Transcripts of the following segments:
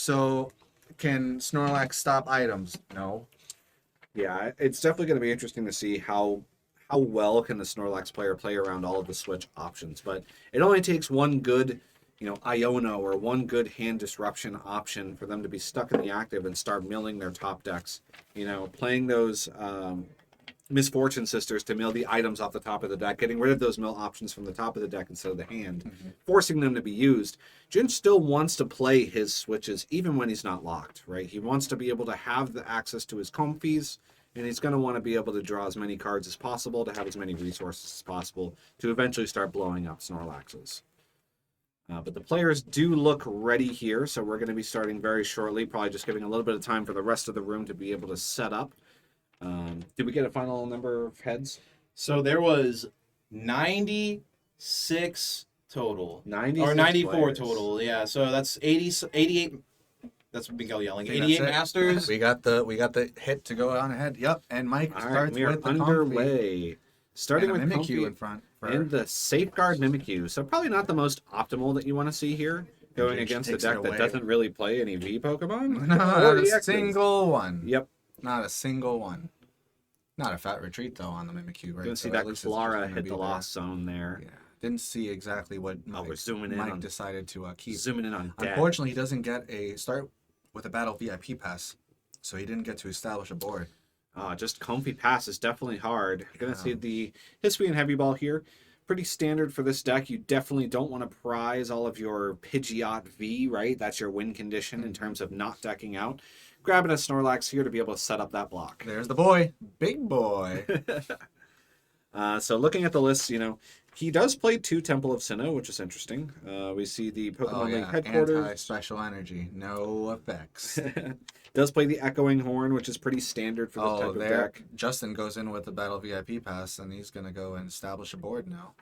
So, can Snorlax stop items? No. Yeah, it's definitely going to be interesting to see how well can the Snorlax player play around all of the switch options. But it only takes one good, Iono or one good hand disruption option for them to be stuck in the active and start milling their top decks. Playing those Misfortune Sisters to mill the items off the top of the deck, getting rid of those mill options from the top of the deck instead of the hand, forcing them to be used. Jin still wants to play his switches even when he's not locked, right? He wants to be able to have the access to his comfies, and he's going to want to be able to draw as many cards as possible to have as many resources as possible to eventually start blowing up Snorlaxes. But the players do look ready here, so we're going to be starting very shortly, probably just giving a little bit of time for the rest of the room to be able to set up. Did we get a final number of heads? So there was 96 total. 96 or 94 players. total. Yeah, so that's 88. That's Miguel yelling. 88 That's it. masters. We got the hit to go on ahead. Yep, and Mike All starts right, we are with the underway. Starting with Mimikyu Comfy in front. and the Safeguard Mimikyu. So probably not the most optimal that you want to see here, going Jin against a takes it deck that away. doesn't really play any V Pokemon. Not or a EXs. single one. Yep. Not a single one. Not a fat retreat though on the Mimikyu, right? Didn't see So that at least it's just Clara gonna hit be the there. lost zone there. Yeah, didn't see exactly what we're zooming in Mike on- decided to keep. Zooming in on deck. Unfortunately, he doesn't get a start with a battle VIP pass, so he didn't get to establish a board. Just Comfy Pass is definitely hard. You're going to Yeah. see the History and Heavy Ball here. Pretty standard for this deck. You definitely don't want to prize all of your Pidgeot V, right? That's your win condition in terms of not decking out. Grabbing a Snorlax here to be able to set up that block. There's the boy, big boy. So looking at the list, he does play 2 Temple of Sinnoh, which is interesting. We see the Pokemon League headquarters. Anti-special energy, no effects. Does play the Echoing Horn, which is pretty standard for this type of there. deck. Justin goes in with the battle VIP pass, and he's gonna go and establish a board now.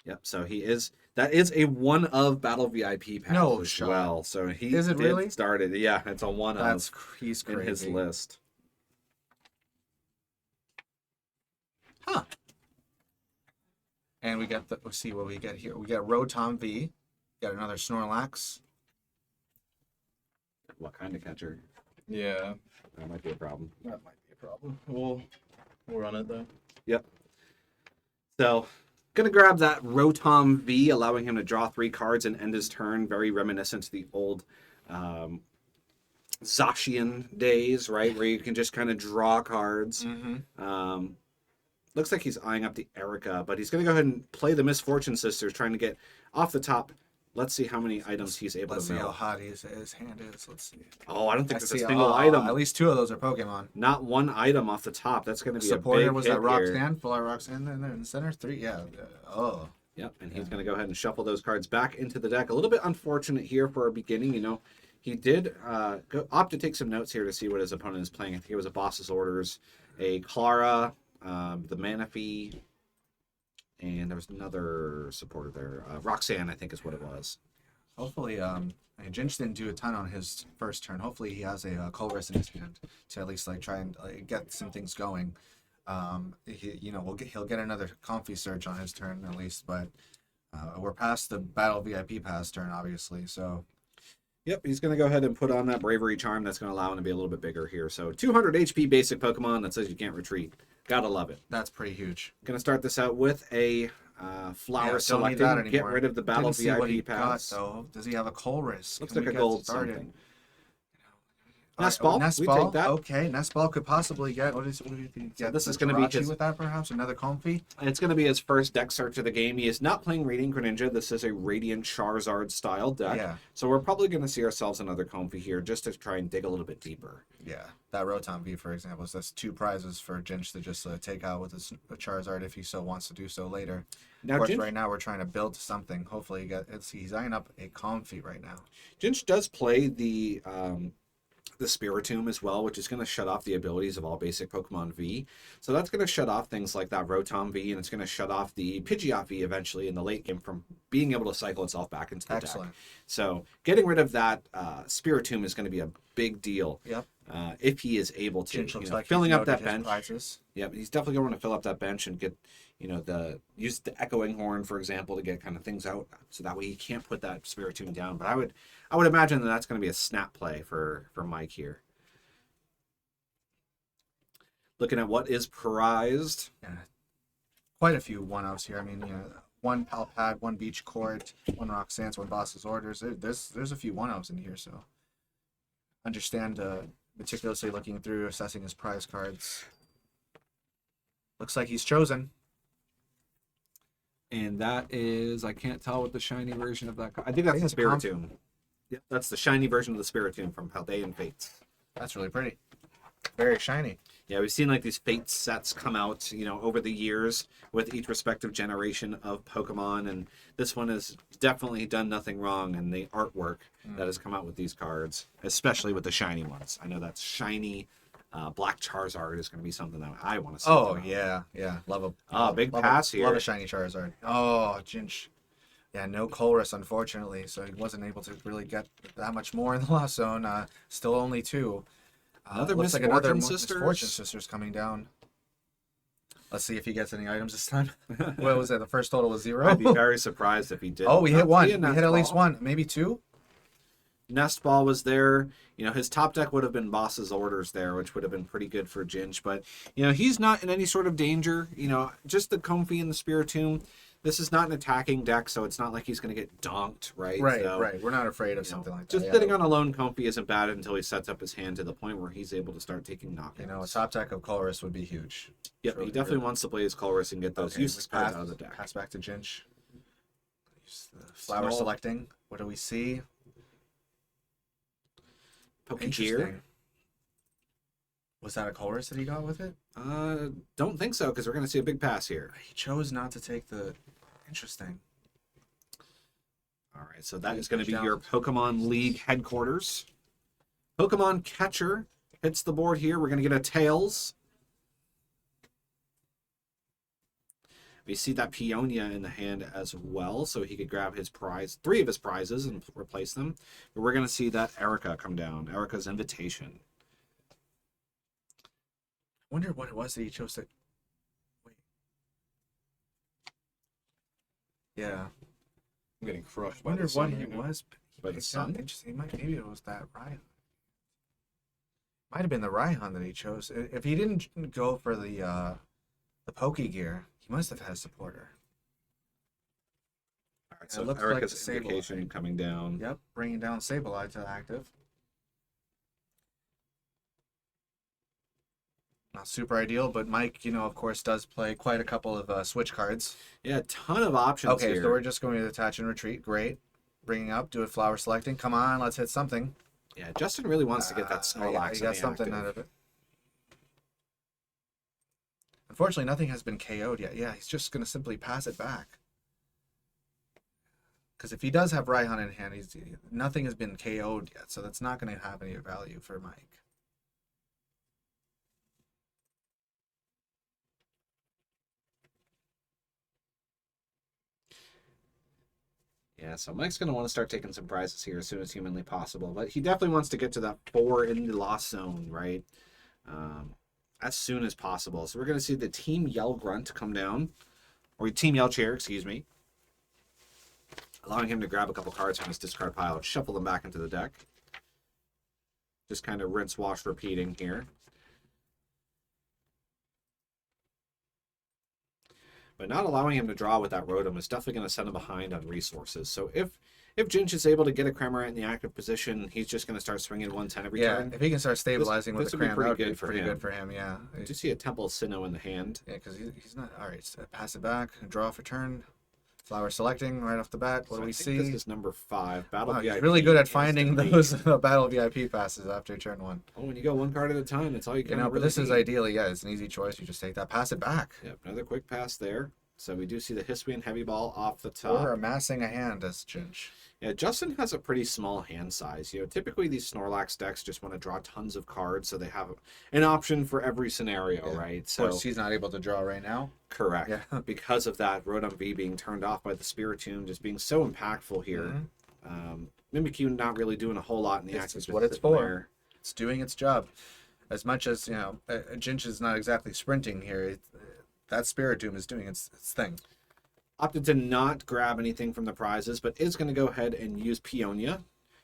Yep, so that is a one of Battle VIP pass No as shot. well. So he Is it did really? started. Yeah, it's a one That's of he's in crazy. his list. Huh. And we got let's see what we get here. We got Rotom V. Got another Snorlax. What kind of catcher? Yeah, That might be a problem. that might be a problem. We'll run it though. Yep. So, gonna grab that Rotom V, allowing him to draw 3 cards and end his turn. Very reminiscent to the old Zacian days, right? Where you can just kind of draw cards. Mm-hmm. Looks like he's eyeing up the Erica, but he's gonna go ahead and play the Misfortune Sisters, trying to get off the top. Let's see how many items he's able Let's to see how mill. hot his hand is. Let's see. Oh, I don't think I there's see a single item. At least 2 of those are Pokemon. Not one item off the top. That's going to be Supporter a big was hit that here. Roxanne, full Roxanne in there in the center. 3, yeah. Oh. Yep, and he's going to go ahead and shuffle those cards back into the deck. A little bit unfortunate here for a beginning. He did opt to take some notes here to see what his opponent is playing. I think it was a Boss's Orders, a Clara, the Manaphy, and there was another supporter there. Roxanne, I think is what it was. Hopefully, Jinch didn't do a ton on his first turn. Hopefully, he has a Colress in his hand to at least try and get some things going. He'll get another Comfy Surge on his turn at least, but we're past the Battle VIP pass turn, obviously. So, Yep, he's going to go ahead and put on that Bravery Charm. That's going to allow him to be a little bit bigger here. So 200 HP basic Pokemon that says you can't retreat. Gotta love it. that's pretty huge. Going to start this out with a Flower Don't need Selecting. that Get anymore. rid of the Battle Didn't see what he VIP pass. got, though. Does he have a Colress? Looks Can like we a get gold started? something. Nest Ball, Nest we Ball. take that. Okay, Nest Ball could possibly get. What do you think? So this The is gonna be Jirachi his- with that, perhaps another Comfy. And it's going to be his first deck search of the game. He is not playing Radiant Greninja. This is a Radiant Charizard style deck. Yeah. So we're probably going to see ourselves another Comfy here just to try and dig a little bit deeper. Yeah, that Rotom V, for example, is that's 2 prizes for Jinch to just take out with a Charizard if he so wants to do so later. Now, Of course, Jinch, right now we're trying to build something. Hopefully, he's eyeing up a Comfy right now. Jinch does play the Spiritomb as well, which is going to shut off the abilities of all basic Pokemon V. So that's going to shut off things like that Rotom V, and it's going to shut off the Pidgeot V eventually in the late game from being able to cycle itself back into the Excellent. deck. So getting rid of that Spiritomb is going to be a big deal. Yep. If he is able to, Jinch looks like filling he's up that noted his bench. prizes. Yeah, he's definitely going to want to fill up that bench and get, use the echoing horn, for example, to get kind of things out, so that way he can't put that Spiritomb down. But I would imagine that that's going to be a snap play for Mike here. Looking at what is prized. Yeah. Quite a few 1-ofs here. I mean, one Pal Pad, one Beach Court, one Roxanne's, one Boss's Orders. There's a few 1-ofs in here, so understand, meticulously looking through, assessing his prize cards. Looks like he's chosen. And that is, I can't tell what the shiny version of that. I think that's the it's a comp. Spiritomb. Yep, that's the shiny version of the Spiritomb from Paldean Fates. That's really pretty. Very shiny. Yeah, we've seen like these Fate sets come out, over the years with each respective generation of Pokemon, and this one has definitely done nothing wrong in the artwork that has come out with these cards, especially with the shiny ones. I know that shiny Black Charizard is going to be something that I want to see. Oh, yeah. Love a Big love pass here. Love a shiny Charizard. Oh, Jinch. Yeah, no Colress, unfortunately, so he wasn't able to really get that much more in the Lost Zone. Still only 2. Another looks Misfortune like another Sisters. Misfortune Sisters coming down. Let's see if he gets any items this time. What was it? The first total was 0. I'd be very surprised if he did. Oh, we hit one. We hit Nest at least Ball. 1, maybe 2. Nest Ball was there. His top deck would have been Boss's Orders there, which would have been pretty good for Jinch. But, he's not in any sort of danger. Just the Comfey and the Spiritomb. This is not an attacking deck, so it's not like he's going to get donked, right? Right, So, right. We're not afraid of something like that. just sitting on a lone Comfey isn't bad until he sets up his hand to the point where he's able to start taking knockouts. A top deck of Colress would be huge. Yep, Really he definitely good. wants to play his Colress and get those Okay, useless we cards out of the deck. Pass back to Jinch. Use the flower Small. selecting. What do we see? Pokegear. Interesting. Was that a Colress that he got with it? Don't think so, because we're going to see a big pass here. He chose not to take the... Interesting. All right, so that is Please going to push be down. your Pokemon League headquarters. Pokemon Catcher hits the board here. We're going to get a Tails. We see that Peonia in the hand as well, so he could grab his prize, 3 of his prizes, and replace them. But we're going to see that Erica come down. Erica's Invitation. I wonder what it was that he chose to... Wait. Yeah. I'm getting crushed. I wonder what it was. By the sun? Interesting. Maybe it was that Raihan. Might have been the Raihan that he chose. If he didn't go for the Pokegear, he must have had a supporter. All right, It so looks like Erica's the Sableye. Invitation coming down. Yep, bringing down Sableye to active. Not super ideal, but Mike, of course, does play quite a couple of switch cards. Yeah, a ton of options Okay, here. so we're just going to attach and retreat. Great. Bringing up, do a flower selecting. Come on, let's hit something. Yeah, Justin really wants to get that Yeah, Snorlax he in got the something active. out of it. Unfortunately, nothing has been KO'd yet. Yeah, he's just going to simply pass it back. Because if he does have Raihan in hand, nothing has been KO'd yet, so that's not going to have any value for Mike. Yeah, so Mike's going to want to start taking some prizes here as soon as humanly possible. But he definitely wants to get to that 4 in the Lost Zone, right? As soon as possible. So we're going to see the Team Yell Grunt come down. Or Team Yell Chair, excuse me. Allowing him to grab a couple cards from his discard pile and shuffle them back into the deck. Just kind of rinse, wash, repeating here. But not allowing him to draw with that Rotom is definitely going to send him behind on resources. So if Jinch is able to get a Cramorant in the active position, he's just going to start swinging 110 every turn. If he can start stabilizing This with the would be Cram, pretty that would good be for pretty him. good for him, yeah. I do see a Temple Sinnoh in the hand. Yeah, because he's not... All right, so pass it back, draw for turn. Flower selecting right off the bat. What So do we I think see? This is number 5. Battle Wow, VIP. he's really good at finding instantly. those battle VIP passes after turn 1. Oh, when you go 1 card at a time, that's all you can. But this is ideally, it's an easy choice. You just take that, pass it back. Yep, another quick pass there. So we do see the Hisuian Heavy Ball off the top. Or amassing a hand as Jinch. Yeah, Justin has a pretty small hand size. Typically these Snorlax decks just want to draw tons of cards, so they have an option for every scenario, right? Of So course, he's not able to draw right now. correct. Yeah. Because of that, Rotom V being turned off by the Spiritomb just being so impactful here. Mhm. Mimikyu not really doing a whole lot in the This active is what it's position for. there. It's doing its job. As much as, Jinch is not exactly sprinting here, that Spiritomb is doing its thing. Opted to not grab anything from the prizes, but is going to go ahead and use Peonia.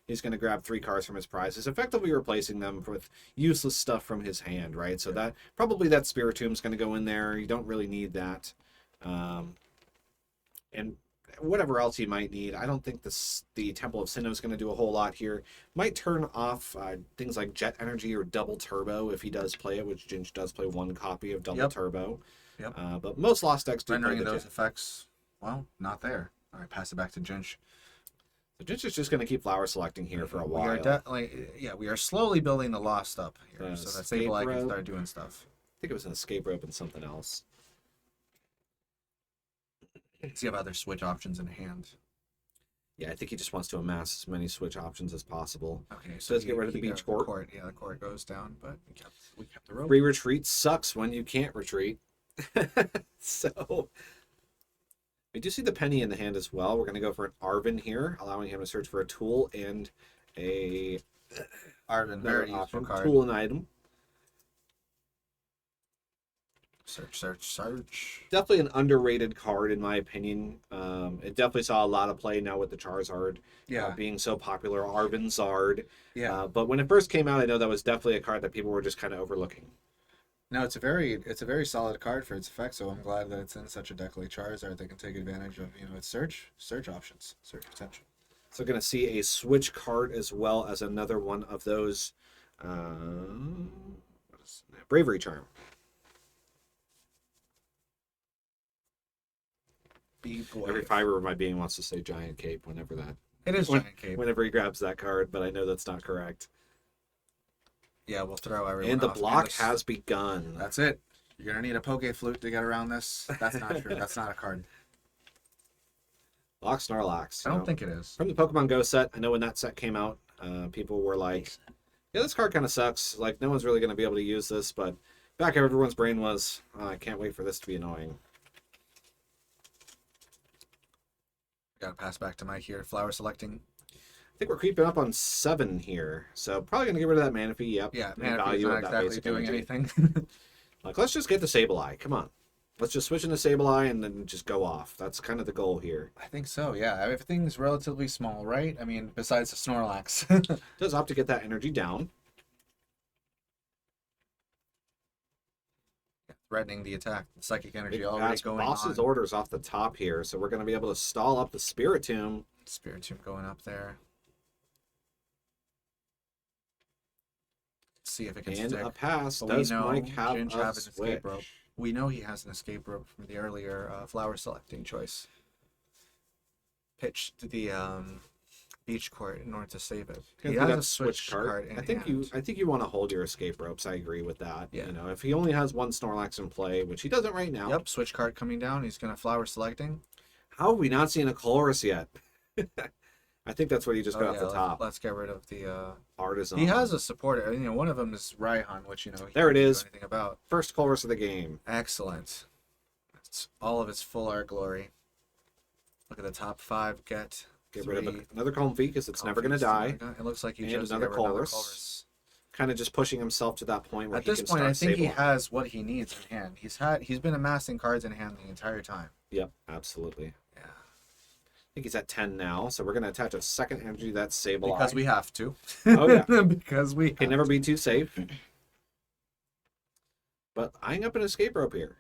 He's going to grab 3 cards from his prizes, effectively replacing them with useless stuff from his hand, right? So that probably that Spiritomb is going to go in there. You don't really need that. And whatever else he might need, I don't think the Temple of Sinnoh is going to do a whole lot here. Might turn off things like Jet Energy or Double Turbo if he does play it, which Jinch does play 1 copy of Double Turbo. Yep. But most Lost decks do play Rendering the those Jet. effects, well, not there. All right, pass it back to Jinch. So Jinch is just going to keep flower selecting here for a while. We are slowly building the Lost up here, so that Escape Sableye can rope. start doing stuff. I think it was an escape rope and something else. Does he have other switch options in hand? Yeah, I think he just wants to amass as many switch options as possible. Okay, So let's get rid of the beach court. Yeah, the court goes down, but we kept the rope. Free retreat sucks when you can't retreat. So we do see the penny in the hand as well. We're going to go for an Arvin here, allowing him to search for a tool and a Arvin, very useful card. tool and item. Search. Definitely an underrated card in my opinion. It definitely saw a lot of play now with the Charizard being so popular. Arvin Zard. Yeah. But when it first came out, I know that was definitely a card that people were just kind of overlooking. No, it's a very solid card for its effect. So I'm glad that it's in such a deck like Charizard that can take advantage of its search options, search potential. So going to see a switch card as well as another one of those Bravery Charm. Every fiber of my being wants to say Giant Cape whenever that. It is Giant Cape. Whenever he grabs that card, but I know that's not correct. Yeah, we'll throw everyone And the off. block has begun. That's it. You're gonna need a Poke Flute to get around this. That's not true. That's not a card. Block Snorlax. I don't think it is. From the Pokemon Go set, I know when that set came out, people were like, yeah, this card kind of sucks. Like, no one's really going to be able to use this, but back of everyone's brain was, oh, I can't wait for this to be annoying. Gotta pass back to Mike here. Flower selecting. I think we're creeping up on 7 here, so probably going to get rid of that Manaphy. Yep. Yeah, Main Manaphy's value not of that exactly basic doing energy. anything. Like, let's just get the Sableye. Come on. Let's just switch into Sableye and then just go off. That's kind of the goal here. I think so, yeah. Everything's relatively small, right? I mean, besides the Snorlax. Does opt to get that energy down. Threatening the attack. The psychic energy Big already pass going boss's on. orders off the top here, so we're going to be able to stall up the Spiritomb. Spiritomb going up there. See if it can And stick. a pass. But Does we know Mike have Ginge a has an switch? escape rope. We know he has an escape rope from the earlier flower selecting choice. Pitched to the beach court in order to save it. He has a switch card in I think hand. you want to hold your escape ropes. I agree with that. Yeah. You know, if he only has one Snorlax in play, which he doesn't right now. Yep, switch card coming down. He's going to flower selecting. How have we not seen a Colress yet? I think that's what he just got off the top. Let's get rid of the Artisan. He has a supporter. One of them is Raihan, which he There it can't do is. anything about. First Colress of the game. Excellent. It's all of its full art glory. Look at the top 5. Get rid of 3. another Comfy because it's never going to die. It looks like he And chose to another get rid of another Colress. Colress. Kind of just pushing himself to that point where At he this can point, I start think he Sableye. has what he needs in hand. He's been amassing cards in hand the entire time. Yep, absolutely. Yeah. I think he's at 10 now, so we're going to attach a second energy to that Sableye. Because we have to. Oh, yeah. Because we Can never be too safe. But eyeing up an escape rope here.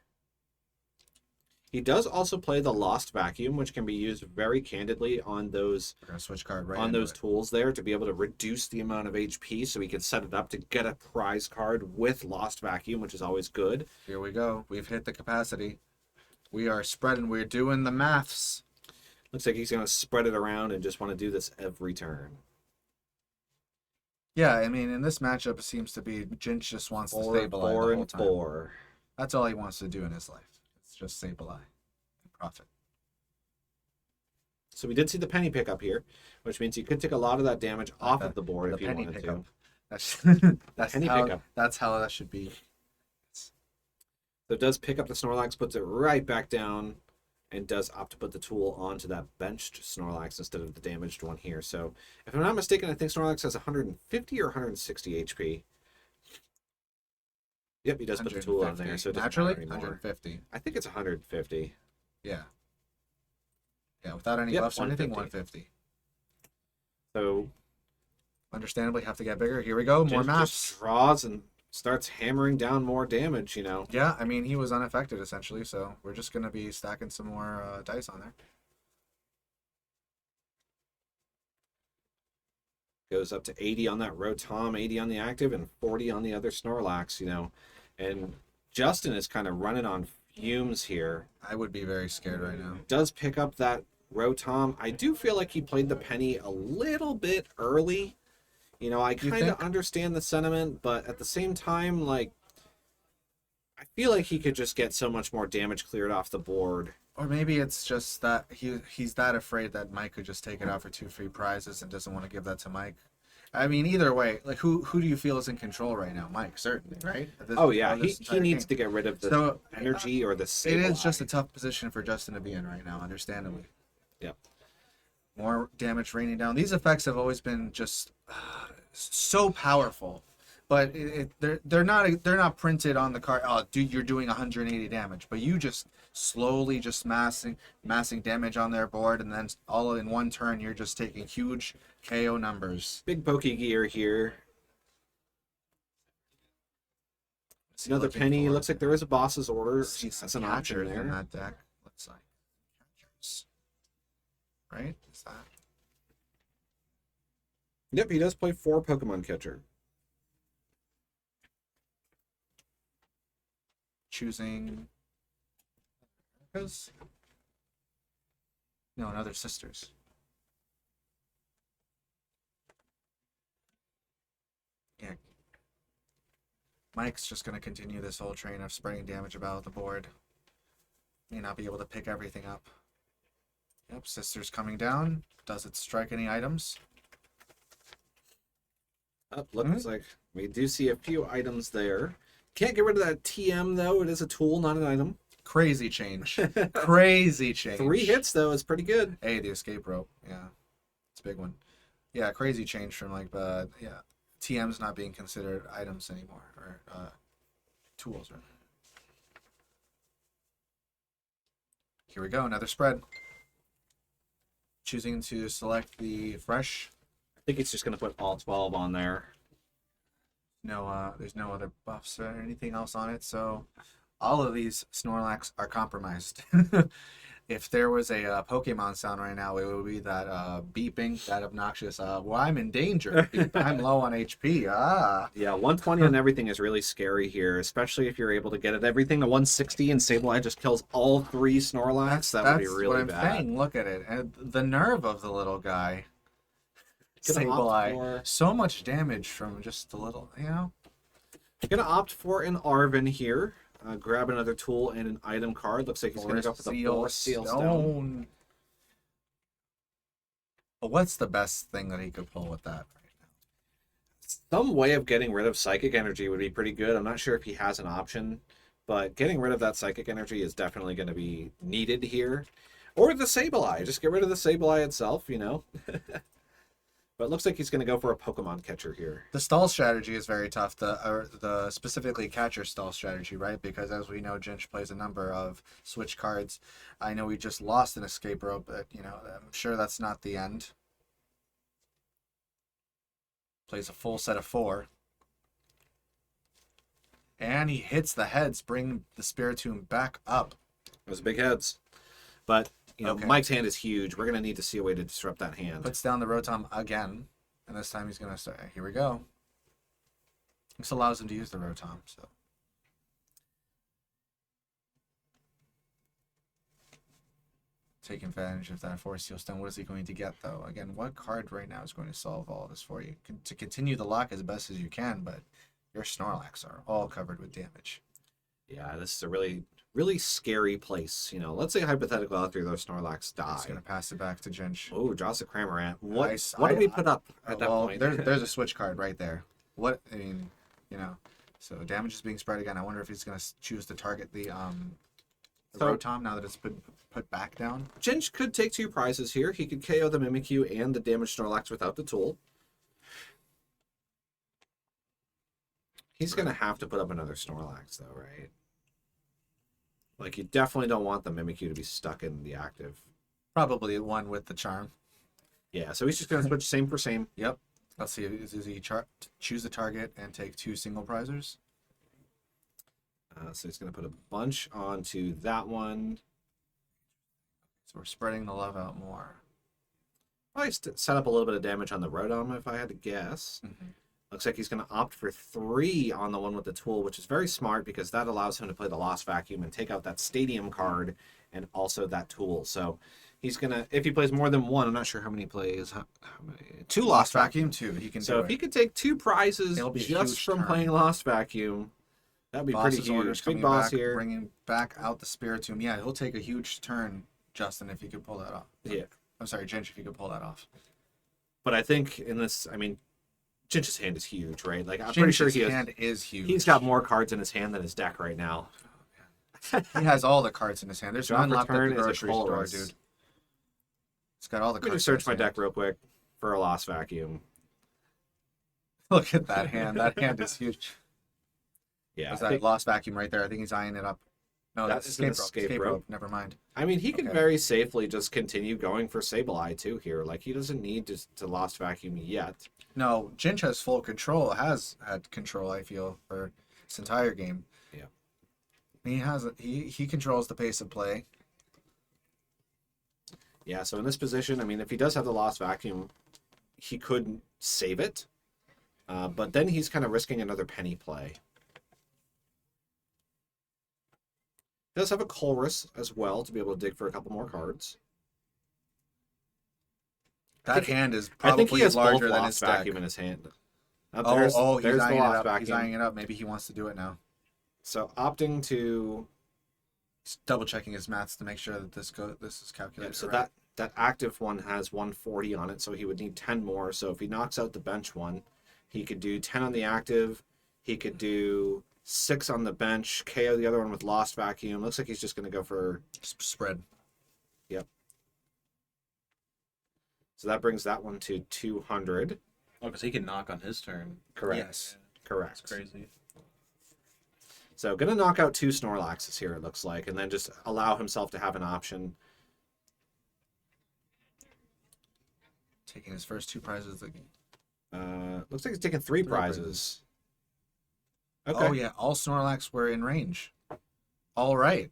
He does also play the Lost Vacuum, which can be used very candidly on those We're gonna switch card right on into those it. tools there to be able to reduce the amount of HP, so he can set it up to get a prize card with Lost Vacuum, which is always good. Here we go. We've hit the capacity. We are spreading. We're doing the maths. Looks like he's going to spread it around and just want to do this every turn. Yeah, I mean, in this matchup, it seems to be Jinch just wants to stabilize the whole time. 4. That's all he wants to do in his life. It's just stabilize and profit. So we did see the penny pickup here, which means you could take a lot of that damage off of the board The if you penny wanted pickup. to. That's penny how, pickup. That's how that should be. So it does pick up the Snorlax, puts it right back down, and does opt to put the tool onto that benched Snorlax instead of the damaged one here. So if I'm not mistaken, I think Snorlax has 150 or 160 HP. Yep, he does put the tool on there, so it doesn't naturally matter anymore. 150. I think it's 150. Yeah. Yeah, without any Yep, buffs or anything, 150. 150. So Understandably, have to get bigger. Here we go. More Jin maps. just draws and starts hammering down more damage, you know. Yeah, I mean, he was unaffected essentially, so we're just going to be stacking some more dice on there. Goes up to 80 on that Rotom, 80 on the active, and 40 on the other Snorlax, you know. And Justin is kind of running on fumes here. I would be very scared right now. Does pick up that Rotom. I do feel like he played the penny a little bit early. You know, I kind of think? understand the sentiment, but at the same time, like, I feel like he could just get so much more damage cleared off the board. Or maybe it's just that he's that afraid that Mike could just take it out for 2 free prizes and doesn't want to give that to Mike. I mean, either way, like who do you feel is in control right now? Mike, certainly, right? Oh yeah, he needs to get rid of the energy or the It Sableye. is just a tough position for Justin to be in right now, understandably. Yep. More damage raining down. These effects have always been just so powerful, but they're not printed on the card. Oh, dude, you're doing 180 damage, but you just slowly just massing damage on their board, and then all in one turn you're just taking huge KO numbers. Big pokey gear here. Another penny. Looks like there is a boss's order. That's an option there. In that deck. Let's see. Catchers. Right? Is that? Yep, he does play 4 Pokemon Catcher. Choosing. No, another sisters. Yeah. Mike's just going to continue this whole train of spreading damage about the board. May not be able to pick everything up. Yep, sisters coming down. Does it strike any items? Oh, looks like we do see a few items there. Can't get rid of that TM though. It is a tool, not an item. Crazy change. Crazy change. 3 hits though is pretty good. Hey, the escape rope. Yeah, it's a big one. Yeah, crazy change from like, yeah, TM's not being considered items anymore, or tools. Right? Here we go, another spread. Choosing to select the fresh. I think it's just going to put all 12 on there. No, there's no other buffs or anything else on it, so all of these Snorlax are compromised. If there was a Pokemon sound right now, it would be that beeping, that obnoxious, well, I'm in danger. I'm low on HP. Ah. Yeah, 120 on everything is really scary here, especially if you're able to get it everything to 160 and Sableye just kills all 3 Snorlax. That would be really what I'm bad. saying. Look at it. And the nerve of the little guy. Gonna opt Sableye. for- So much damage from just a little, you know? Gonna opt for an Arven here. Grab another tool and an item card. Looks like he's going to go for the Forest Seal Stone. But what's the best thing that he could pull with that right now? Some way of getting rid of Psychic Energy would be pretty good. I'm not sure if he has an option, but getting rid of that Psychic Energy is definitely going to be needed here. Or the Sableye. Just get rid of the Sableye itself, you know? But it looks like he's going to go for a Pokemon Catcher here. The stall strategy is very tough. The specifically catcher stall strategy, right? Because as we know, Jinch plays a number of switch cards. I know we just lost an escape rope, but you know, I'm sure that's not the end. Plays a full set of 4. And he hits the heads, bring the Spiritomb back up. Those big heads. But, you know, Okay. Mike's hand is huge. We're going to need to see a way to disrupt that hand. Puts down the Rotom again. And this time he's going to start. Here we go. This allows him to use the Rotom, so. Take advantage of that Forest Seal Stone. What is he going to get, though? Again, what card right now is going to solve all of this for you? To continue the lock as best as you can, but your Snorlax are all covered with damage. Yeah, this is a really, really scary place. You know, let's say hypothetically all 3 of those Snorlax die. He's going to pass it back to Jinch. Oh, draws a Cramorant. Nice. What do we put up at that Well, point? there's a switch card right there. What, I mean, you know. So damage is being spread again. I wonder if he's going to choose to target the the So- Rotom now that it's put back down. Jinch could take 2 prizes here. He could KO the Mimikyu and the damaged Snorlax without the tool. He's going to have to put up another Snorlax, though, right? Like, you definitely don't want the Mimikyu to be stuck in the active. Probably one with the charm. Yeah, so he's just going to switch same for same. Yep. Let's see. Does he choose the target and take 2 single prizers? So he's going to put a bunch onto that one. So we're spreading the love out more. Probably set up a little bit of damage on the Rotom, if I had to guess. Mm-hmm. Looks like he's going to opt for 3 on the one with the tool, which is very smart because that allows him to play the Lost Vacuum and take out that Stadium card and also that tool. So he's going to, if he plays more than 1, I'm not sure how many he plays. How many? 2 Lost Vacuum. 2. He can So do if it. he could take 2 prizes It'll be a just huge from turn. playing Lost Vacuum, that'd be Boss's pretty orders huge. coming Big boss back, here. bringing back out the Spiritomb. Yeah, he'll take a huge turn, Justin, if he could pull that off. Yeah. I'm sorry, Jinch, if you could pull that off. But I think in this, I mean, Jinch's hand is huge, right? Like, I'm pretty sure Jinch's he has, hand is huge. he's got more cards in his hand than his deck right now. He has all the cards in his hand. There's Draw none for left at turn the is a grocery store, Colress. dude. He's got all the Let me cards. just in search his my hand. deck real quick for a Lost Vacuum. Look at that hand. That hand is huge. Yeah, There's I that think- lost vacuum right there. I think he's eyeing it up. No, That that's is an escape rope. escape rope. Never mind. I mean, he can Okay. very safely just continue going for Sableye too here. Like, he doesn't need to Lost Vacuum yet. No, Jinch has full control. Has had control. I feel for this entire game. Yeah. He controls the pace of play. Yeah, so in this position, I mean, if he does have the Lost Vacuum, he could save it. But then he's kind of risking another penny play. He does have a Colress as well to be able to dig for a couple more cards. That hand is I think he probably has both larger than his Lost deck. Vacuum in his hand. Oh, There's he's the eyeing it Lost up. He's Vacuum. eyeing it up. Maybe he wants to do it now. So opting to Just double checking his maths to make sure that this is yeah, calculated. so right. that active one has 140 on it, so he would need 10 more. So if he knocks out the bench one, he could do 10 on the active. He could do 6 on the bench, KO the other one with Lost Vacuum. Looks like he's just going to go for Spread. so that brings that one to 200. Oh, because he can knock on his turn. Correct. Yes. Correct. That's crazy. So gonna knock out 2 Snorlaxes here, it looks like, and then just allow himself to have an option. Taking his first 2 prizes. Looks like he's taking 3 prizes. Okay. Oh yeah, all Snorlax were in range. All right.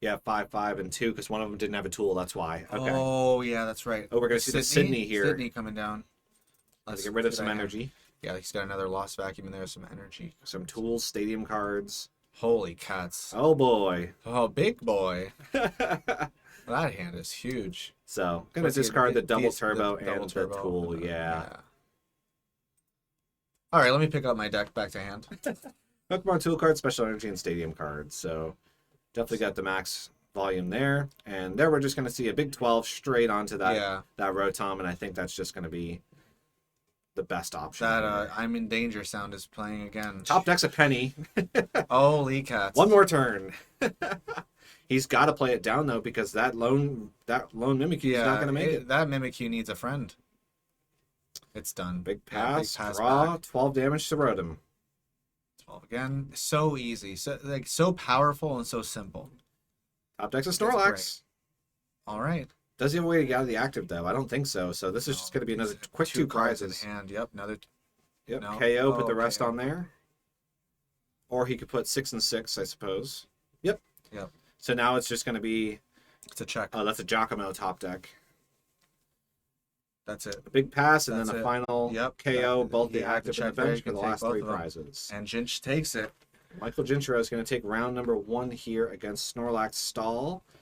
Yeah, 5, 5, and 2, because one of them didn't have a tool. That's why. Okay. Oh yeah, that's right. Oh, we're gonna see the Sydney here. Sydney coming down. Let's get rid of some energy. Yeah, he's got another lost vacuum in there. Some energy. Some tools, stadium cards. Holy cats! Oh boy. Oh, big boy. That hand is huge. So gonna What's he- discard the double these- turbo the double and turbo the tool. and Yeah. All right, let me pick up my deck back to hand. Pokemon tool cards, special energy, and stadium cards. So definitely got the max volume there. And there we're just gonna see a big 12 straight onto that Yeah. that Rotom, and I think that's just gonna be the best option. That I'm in danger sound is playing again. Top deck's a penny. Holy cats! One more turn. He's got to play it down though, because that lone Mimikyu is not going to make it. That Mimikyu needs a friend. It's done. Big Yeah, pass, draw, back. 12 damage to Rotom. 12 again. So easy. So powerful and so simple. Top deck's a That's Snorlax. great. All right. Does he have a way to get out of the active though? I don't think so. So this is just going to be another quick 2 cards prizes. in hand. Yep. Another. Yep. No. KO, put the Oh, rest KO. on there. Or he could put 6 and 6, I suppose. Yep. Yep. So now it's just going to be. It's a check. Oh, that's a Giacomo top deck. That's it. A big pass and That's then a it. final Yep. KO, That- both he the had to active check and the there. bench You for can the take last both 3 of them. prizes. And Jinch takes it. Michael Jinchero is going to take round number 1 here against Snorlax Stall.